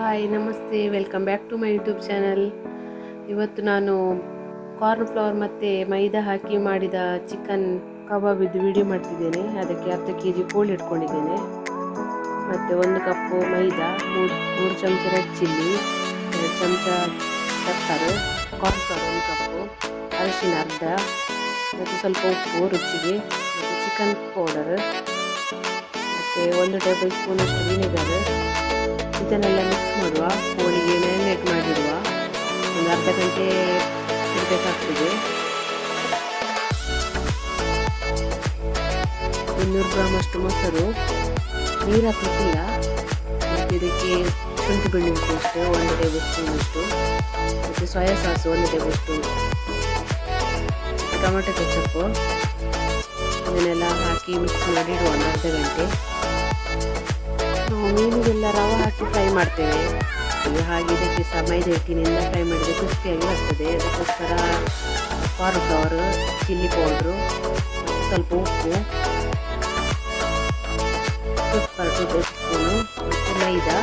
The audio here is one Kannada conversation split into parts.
ಹಾಯ್ ನಮಸ್ತೆ, welcome back to my YouTube channel. ಇವತ್ತು ನಾನು ಕಾರ್ನ್ ಫ್ಲವರ್ ಮತ್ತು ಮೈದಾ ಹಾಕಿ ಮಾಡಿದ ಚಿಕನ್ ಕಬಾಬಿದ್ದು ವಿಡಿಯೋ ಮಾಡ್ತಿದ್ದೇನೆ. ಅದಕ್ಕೆ ಅರ್ಧ ಕೆಜಿ ಕೋಳಿ ಇಟ್ಕೊಂಡಿದ್ದೇನೆ ಮತ್ತು 1 ಕಪ್ಪು ಮೈದಾ, 3 ಚಮಚ ರೆಡ್ ಚಿಲ್ಲಿ, 2 ಚಮಚ ಪೆಪ್ಪರು, ಕಾರ್ನ್ ಫ್ಲವರ್ 1 ಕಪ್ಪು, ಅರಿಶಿನ ಅರ್ಧ ಮತ್ತು ಸ್ವಲ್ಪ ಉಪ್ಪು ರುಚಿಗೆ, ಮತ್ತು ಚಿಕನ್ ಪೌಡರ್ ಮತ್ತು 1 ಟೇಬಲ್ ಸ್ಪೂನ್ ಅಷ್ಟು ವಿನೆಗರ್. ಇದನ್ನೆಲ್ಲ ಮಿಕ್ಸ್ ಮಾಡುವ. ಕೋಳಿಗೆ ಮ್ಯಾರಿನೇಟ್ ಮಾಡಿಡುವ. ಒಂದು ಅರ್ಧ ಗಂಟೆ ಇಡಬೇಕಾಗ್ತದೆ. 200 ಗ್ರಾಮ್ ಅಷ್ಟು ಮೊಸರು, ನೀರು ಹಾಕಲಿಕ್ಕಿಲ್ಲ. ಮತ್ತು ಇದಕ್ಕೆ ಶುಂಠಿ ಬೆಳ್ಳುಳ್ಳಿ ಪೇಸ್ಟ್ 1 ಟೇಬಲ್ ಸ್ಪೂನ್ ಅಷ್ಟು, ಮತ್ತು soya sauce 1 table spoon, tomato ketchup. ಇದನ್ನೆಲ್ಲ ಹಾಕಿ ಮಿಕ್ಸ್ ಮಾಡಿ ಇಡುವ ಒಂದು ಅರ್ಧ ಗಂಟೆ. ನಾವು ಮೀನಿಗೆಲ್ಲ ರವೆ ಹಾಕಿ ಫ್ರೈ ಮಾಡ್ತೇವೆ, ಹಾಗೆ ಇದಕ್ಕೆ ಸಹ ಮೈದಾ ಹಿಟ್ಟಿನಿಂದ ಫ್ರೈ ಮಾಡಿದರೆ ಕ್ರಿಸ್ಪಿಯಾಗಿ ಬರ್ತದೆ. ಅದಕ್ಕೋಸ್ಕರ ಕಾರ್ನ್ ಫ್ಲವರ್, ಚಿಲ್ಲಿ ಪೌಡ್ರು, ಸ್ವಲ್ಪ ಉಪ್ಪು, ಪೆಪ್ಪರ್ 2 ಟೇಬಲ್ ಸ್ಪೂನು ಮತ್ತು ಮೈದಾ,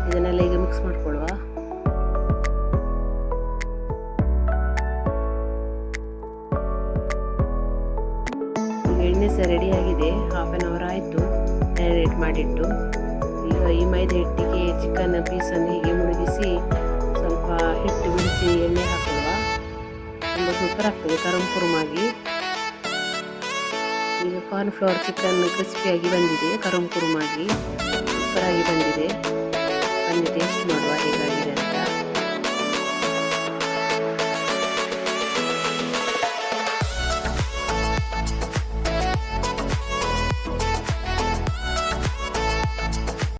ಇದನ್ನೆಲ್ಲ ಈಗ ಮಿಕ್ಸ್ ಮಾಡ್ಕೊಳ್ಳುವ. ಈಗ ಎಣ್ಣೆ ಸಹ ರೆಡಿಯಾಗಿದೆ. ಹಾಫ್ ಆನ್ ಅವರ್ ಆಯಿತು ಮ್ಯಾರಿನೇಟ್ ಮಾಡಿಟ್ಟು. ಈಗ ಈ ಮೈದಾ ಹಿಟ್ಟಿಗೆ ಚಿಕನ್ ಪೀಸನ್ನು ಹೀಗೆ ಮುಳುಗಿಸಿ ಸ್ವಲ್ಪ ಹಿಟ್ಟು ಬಿಡಿಸಿ ಎಣ್ಣೆ ಹಾಕುವ. ತುಂಬ ಸೂಪರ್ ಆಗ್ತದೆ ಕರುಮ್ ಕುರುಮಾಗಿ. ಈಗ ಕಾರ್ನ್ ಫ್ಲವರ್ ಚಿಕನ್ ಕ್ರಿಸ್ಪಿಯಾಗಿ ಬಂದಿದೆ, ಕರುಮ್ ಕುರುಮಾಗಿ ಸೂಪರಾಗಿ ಬಂದಿದೆ. ಬನ್ನಿ ಟೇಸ್ಟ್